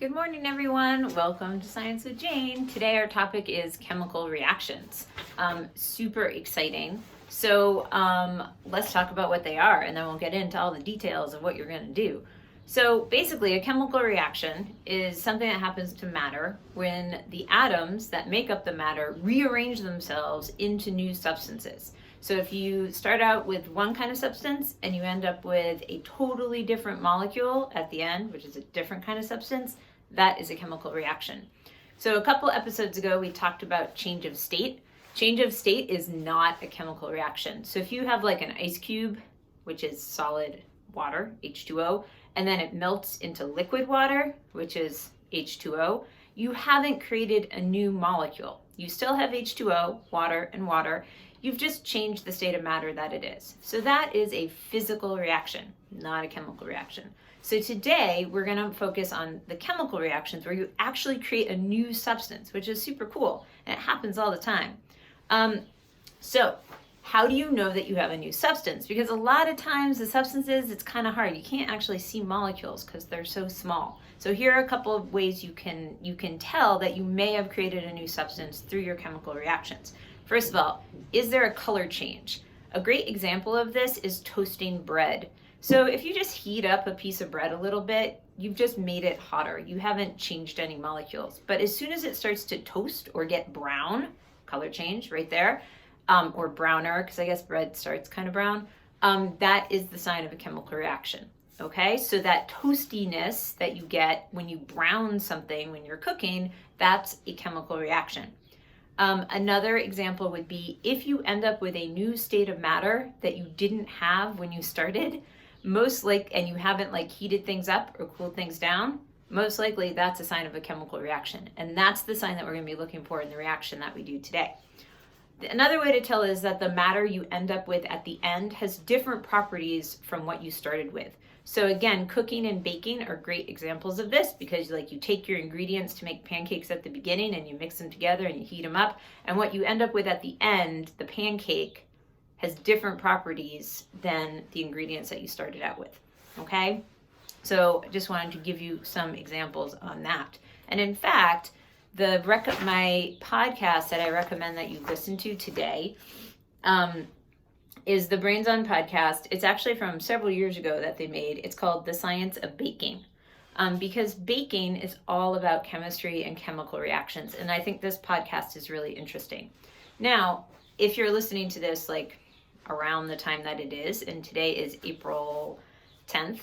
Good morning, everyone. Welcome to Science with Jane. Today our topic is chemical reactions. Super exciting. So let's talk about what they are, and then we'll get into all the details of what you're going to do. So basically, a chemical reaction is something that happens to matter when the atoms that make up the matter rearrange themselves into new substances. So if you start out with one kind of substance and you end up with a totally different molecule at the end, which is a different kind of substance, that is a chemical reaction. So a couple episodes ago, we talked about change of state. Change of state is not a chemical reaction. So if you have like an ice cube, which is solid water, H2O, and then it melts into liquid water, which is H2O, you haven't created a new molecule. You still have H2O, water, and water. You've just changed the state of matter that it is. So that is a physical reaction, not a chemical reaction. So today we're going to focus on the chemical reactions where you actually create a new substance, which is super cool, and it happens all the time. So how do you know that you have a new substance? Because a lot of times the substances, it's kind of hard. You can't actually see molecules because they're so small. So here are a couple of ways you can tell that you may have created a new substance through your chemical reactions. First of all, is there a color change? A great example of this is toasting bread. So if you just heat up a piece of bread a little bit, you've just made it hotter. You haven't changed any molecules. But as soon as it starts to toast or get brown, color change right there, or browner, because I guess bread starts kind of brown, that is the sign of a chemical reaction. Okay, so that toastiness that you get when you brown something when you're cooking, that's a chemical reaction. Another example would be if you end up with a new state of matter that you didn't have when you started, and you haven't heated things up or cooled things down, most likely that's a sign of a chemical reaction. And that's the sign that we're going to be looking for in the reaction that we do today. Another way to tell is that the matter you end up with at the end has different properties from what you started with. So again, cooking and baking are great examples of this because you take your ingredients to make pancakes at the beginning and you mix them together and you heat them up. And what you end up with at the end, the pancake, has different properties than the ingredients that you started out with. Okay? So I just wanted to give you some examples on that. And in fact, my podcast that I recommend that you listen to today is the Brains On podcast. It's actually from several years ago that they made. It's called The Science of Baking. Because baking is all about chemistry and chemical reactions. And I think this podcast is really interesting. Now, if you're listening to this around the time that it is, and today is April 10th,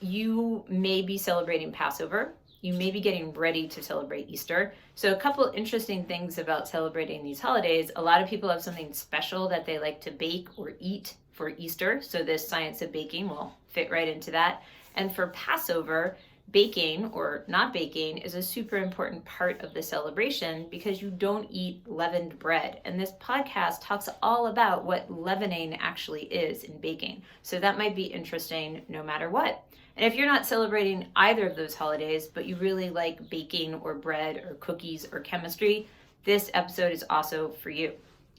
you may be celebrating Passover. You may be getting ready to celebrate Easter. So a couple interesting things about celebrating these holidays. A lot of people have something special that they like to bake or eat for Easter. So this Science of Baking will fit right into that. And for Passover, baking or not baking is a super important part of the celebration because you don't eat leavened bread. And this podcast talks all about what leavening actually is in baking. So that might be interesting no matter what. And if you're not celebrating either of those holidays, but you really like baking or bread or cookies or chemistry, this episode is also for you.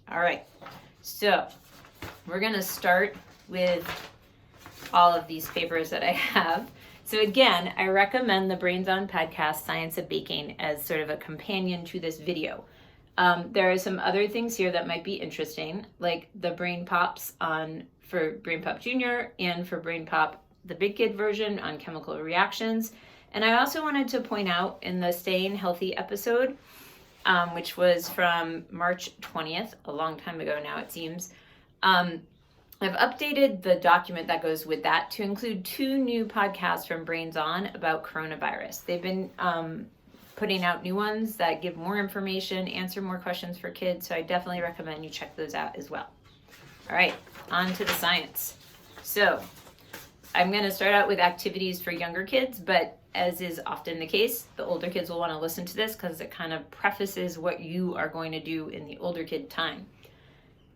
All right, so we're gonna start with all of these papers that I have. So again, I recommend the Brains On podcast, Science of Baking, as sort of a companion to this video. There are some other things here that might be interesting, like the Brain Pops for Brain Pop Junior and for Brain Pop, the Big Kid version on chemical reactions. And I also wanted to point out in the Staying Healthy episode, which was from March 20th, a long time ago now it seems, I've updated the document that goes with that to include 2 new podcasts from Brains On about coronavirus. They've been putting out new ones that give more information, answer more questions for kids, so I definitely recommend you check those out as well. All right, on to the science. So I'm going to start out with activities for younger kids, but as is often the case, the older kids will want to listen to this because it kind of prefaces what you are going to do in the older kid time.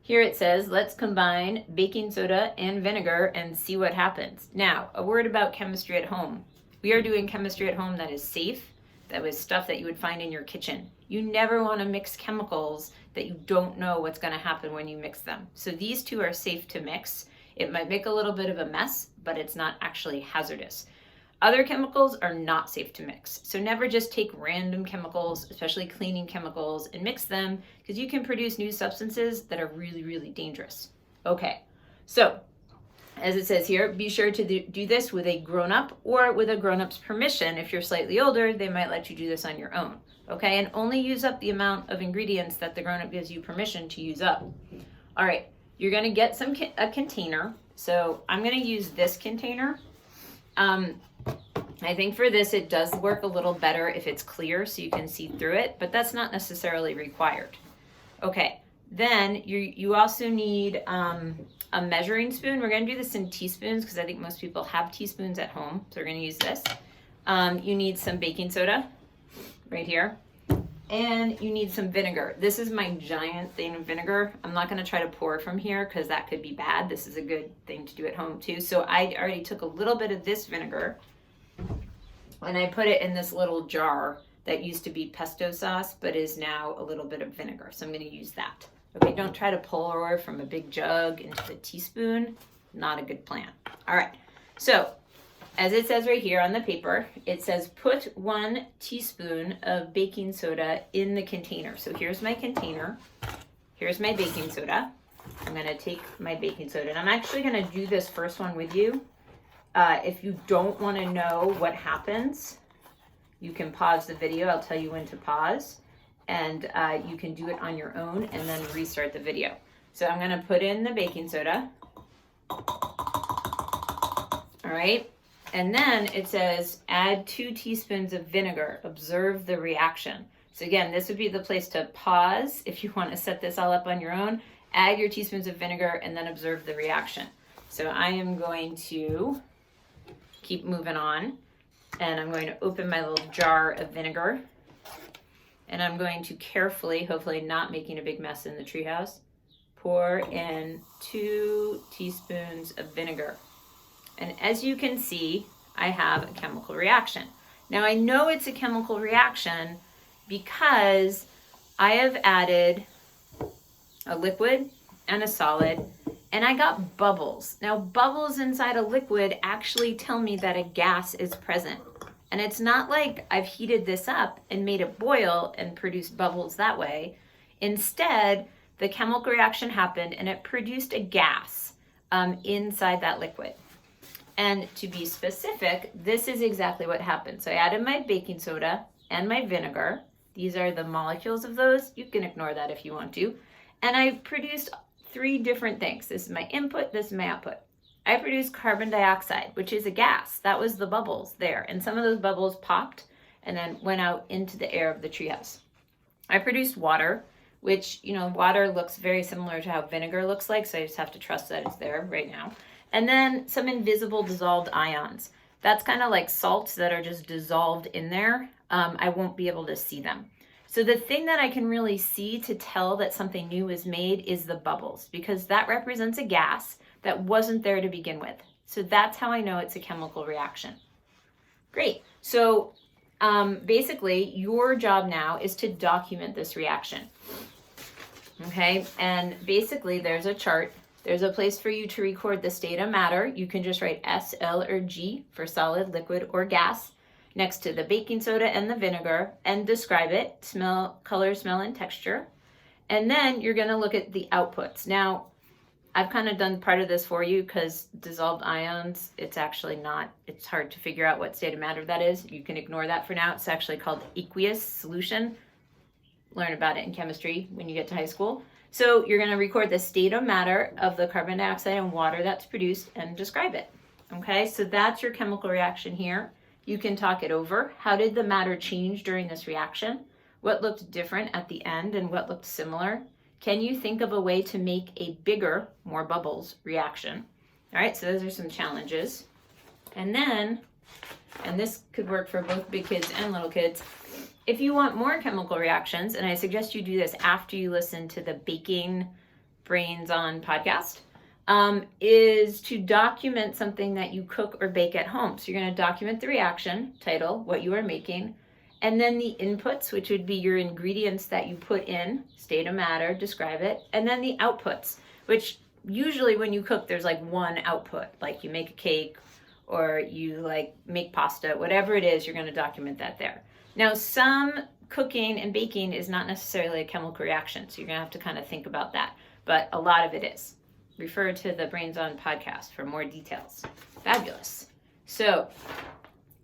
Here it says, let's combine baking soda and vinegar and see what happens. Now, a word about chemistry at home. We are doing chemistry at home that is safe. That was stuff that you would find in your kitchen. You never want to mix chemicals that you don't know what's going to happen when you mix them. So these two are safe to mix. It might make a little bit of a mess, but it's not actually hazardous. Other chemicals are not safe to mix. So never just take random chemicals, especially cleaning chemicals, and mix them, because you can produce new substances that are really, really dangerous. Okay, so as it says here, be sure to do this with a grown-up or with a grown-up's permission. If you're slightly older, they might let you do this on your own. Okay, and only use up the amount of ingredients that the grown-up gives you permission to use up. All right, you're gonna get a container. So I'm gonna use this container. I think for this, it does work a little better if it's clear so you can see through it, but that's not necessarily required. Okay, then you also need a measuring spoon. We're gonna do this in teaspoons because I think most people have teaspoons at home, so we're gonna use this. You need some baking soda right here, and you need some vinegar. This is my giant thing of vinegar. I'm not gonna try to pour from here because that could be bad. This is a good thing to do at home too. So I already took a little bit of this vinegar and I put it in this little jar that used to be pesto sauce, but is now a little bit of vinegar. So I'm gonna use that. Okay, don't try to pour from a big jug into the teaspoon. Not a good plan. All right, so as it says right here on the paper, it says put 1 teaspoon of baking soda in the container. So here's my container. Here's my baking soda. I'm gonna take my baking soda, and I'm actually gonna do this first one with you. If you don't wanna know what happens, you can pause the video. I'll tell you when to pause, and you can do it on your own and then restart the video. So I'm gonna put in the baking soda. All right. And then it says add 2 teaspoons of vinegar. Observe the reaction. So again, this would be the place to pause if you want to set this all up on your own. Add your teaspoons of vinegar and then observe the reaction. So I am going to keep moving on, and I'm going to open my little jar of vinegar, and I'm going to carefully, hopefully not making a big mess in the treehouse, pour in 2 teaspoons of vinegar. And as you can see, I have a chemical reaction. Now I know it's a chemical reaction because I have added a liquid and a solid, and I got bubbles. Now bubbles inside a liquid actually tell me that a gas is present. And it's not like I've heated this up and made it boil and produced bubbles that way. Instead, the chemical reaction happened and it produced a gas inside that liquid. And to be specific, this is exactly what happened. So I added my baking soda and my vinegar. These are the molecules of those. You can ignore that if you want to. And I produced 3 different things. This is my input, this is my output. I produced carbon dioxide, which is a gas. That was the bubbles there. And some of those bubbles popped and then went out into the air of the treehouse. I produced water, which, water looks very similar to how vinegar looks like. So I just have to trust that it's there right now. And then some invisible dissolved ions. That's kind of like salts that are just dissolved in there. I won't be able to see them. So the thing that I can really see to tell that something new is made is the bubbles, because that represents a gas that wasn't there to begin with. So that's how I know it's a chemical reaction. Great. So basically, your job now is to document this reaction. Okay, and basically there's a chart. There's a place for you to record the state of matter. You can just write S, L, or G for solid, liquid, or gas next to the baking soda and the vinegar and describe it, smell, color, smell, and texture. And then you're gonna look at the outputs. Now, I've kind of done part of this for you because dissolved ions, it's hard to figure out what state of matter that is. You can ignore that for now. It's actually called aqueous solution. Learn about it in chemistry when you get to high school. So you're gonna record the state of matter of the carbon dioxide and water that's produced and describe it. Okay, so that's your chemical reaction here. You can talk it over. How did the matter change during this reaction? What looked different at the end and what looked similar? Can you think of a way to make a bigger, more bubbles reaction? All right, so those are some challenges. And then, and this could work for both big kids and little kids, if you want more chemical reactions, and I suggest you do this after you listen to the Baking Brains On podcast, is to document something that you cook or bake at home. So you're going to document the reaction, title, what you are making, and then the inputs, which would be your ingredients that you put in, state of matter, describe it, and then the outputs, which usually when you cook, there's like one output, like you make a cake or you like make pasta, whatever it is, you're going to document that there. Now, some cooking and baking is not necessarily a chemical reaction, so you're going to have to kind of think about that, but a lot of it is. Refer to the Brains On podcast for more details. Fabulous. So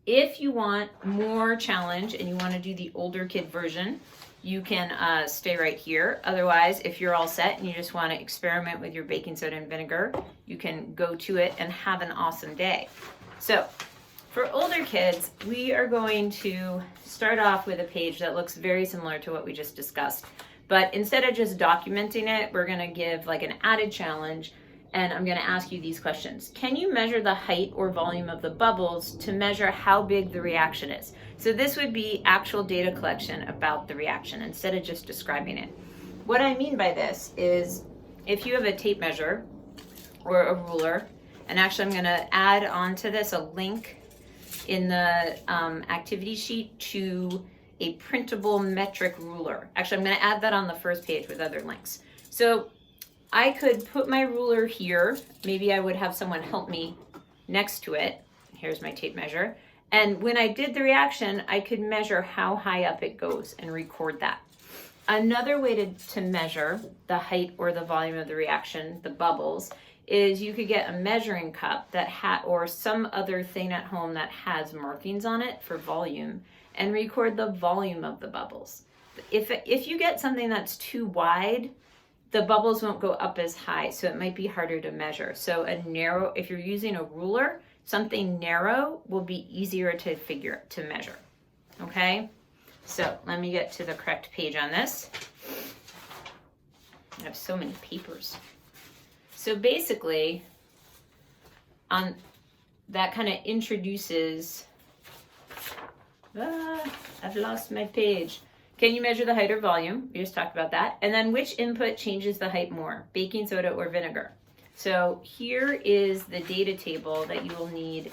if you want more challenge and you want to do the older kid version, you can stay right here. Otherwise, if you're all set and you just want to experiment with your baking soda and vinegar, you can go to it and have an awesome day. So for older kids, we are going to start off with a page that looks very similar to what we just discussed. But instead of just documenting it, we're going to give like an added challenge, and I'm going to ask you these questions. Can you measure the height or volume of the bubbles to measure how big the reaction is? So this would be actual data collection about the reaction instead of just describing it. What I mean by this is if you have a tape measure or a ruler, and actually I'm going to add onto this a link in the activity sheet to a printable metric ruler. Actually, I'm going to add that on the first page with other links. So I could put my ruler here. Maybe I would have someone help me next to it. Here's my tape measure. And when I did the reaction, I could measure how high up it goes and record that. Another way to measure the height or the volume of the reaction, the bubbles, is you could get a measuring cup that or some other thing at home that has markings on it for volume, and record the volume of the bubbles. If you get something that's too wide, the bubbles won't go up as high, so it might be harder to measure. So if you're using a ruler, something narrow will be easier to measure. Okay? So let me get to the correct page on this. I have so many papers. So basically, that kind of introduces, I've lost my page. Can you measure the height or volume? We just talked about that. And then which input changes the height more, baking soda or vinegar? So here is the data table that you will need,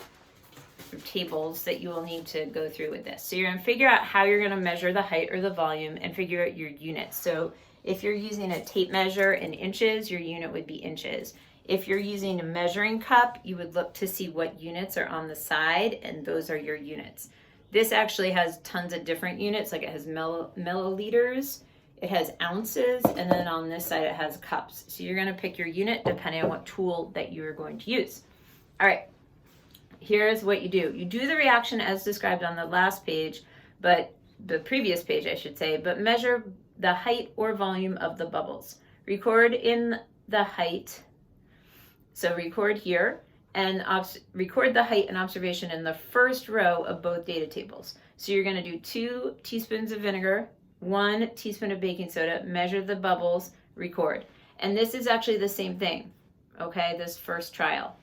or tables that you will need to go through with this. So you're going to figure out how you're going to measure the height or the volume and figure out your units. So if you're using a tape measure in inches, your unit would be inches. If you're using a measuring cup, you would look to see what units are on the side, and those are your units. This actually has tons of different units, like it has milliliters, it has ounces, and then on this side it has cups. So you're going to pick your unit depending on what tool that you're going to use. All right, here's what you do. You do the reaction as described on the last page, but the previous page I should say, but measure the height or volume of the bubbles. Record in the height, so record here, and record the height and observation in the first row of both data tables. So you're going to do 2 teaspoons of vinegar, 1 teaspoon of baking soda, measure the bubbles, record. And this is actually the same thing, okay, this first trial.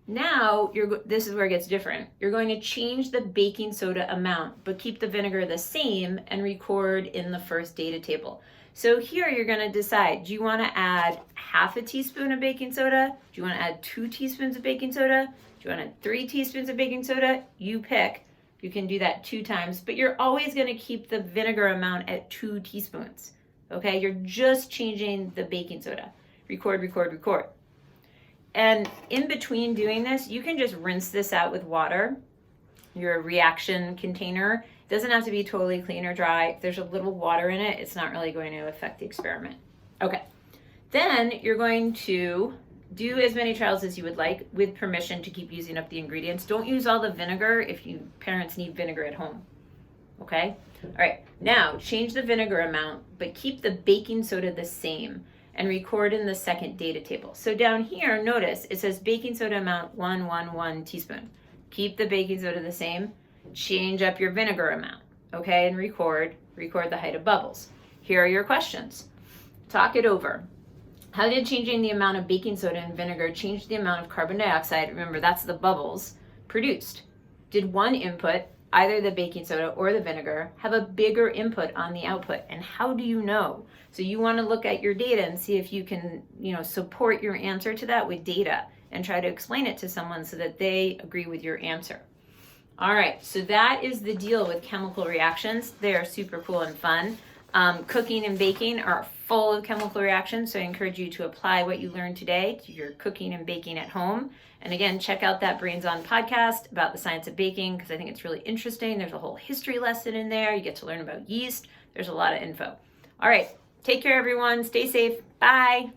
Now, this is where it gets different. You're going to change the baking soda amount, but keep the vinegar the same and record in the first data table. So here you're going to decide, do you want to add half a teaspoon of baking soda? Do you want to add 2 teaspoons of baking soda? Do you want to add 3 teaspoons of baking soda? You pick. You can do that 2 times, but you're always going to keep the vinegar amount at 2 teaspoons. Okay, you're just changing the baking soda. Record, record, record. And in between doing this, you can just rinse this out with water, your reaction container. It doesn't have to be totally clean or dry. If there's a little water in it, it's not really going to affect the experiment. Okay, then you're going to do as many trials as you would like with permission to keep using up the ingredients. Don't use all the vinegar if parents need vinegar at home. Okay? All right, now change the vinegar amount, but keep the baking soda the same and record in the second data table. So down here, notice it says baking soda amount 1 teaspoon. Keep the baking soda the same, change up your vinegar amount, okay, and record the height of bubbles. Here are your questions. Talk it over. How did changing the amount of baking soda and vinegar change the amount of carbon dioxide, remember that's the bubbles, produced? Did one input, either the baking soda or the vinegar, have a bigger input on the output? And how do you know? So you want to look at your data and see if you can, support your answer to that with data and try to explain it to someone so that they agree with your answer. All right, so that is the deal with chemical reactions. They are super cool and fun. Cooking and baking are full of chemical reactions, so I encourage you to apply what you learned today to your cooking and baking at home. And again, check out that Brains On podcast about the science of baking, because I think it's really interesting. There's a whole history lesson in there. You get to learn about yeast. There's a lot of info. All right, take care, everyone. Stay safe. Bye.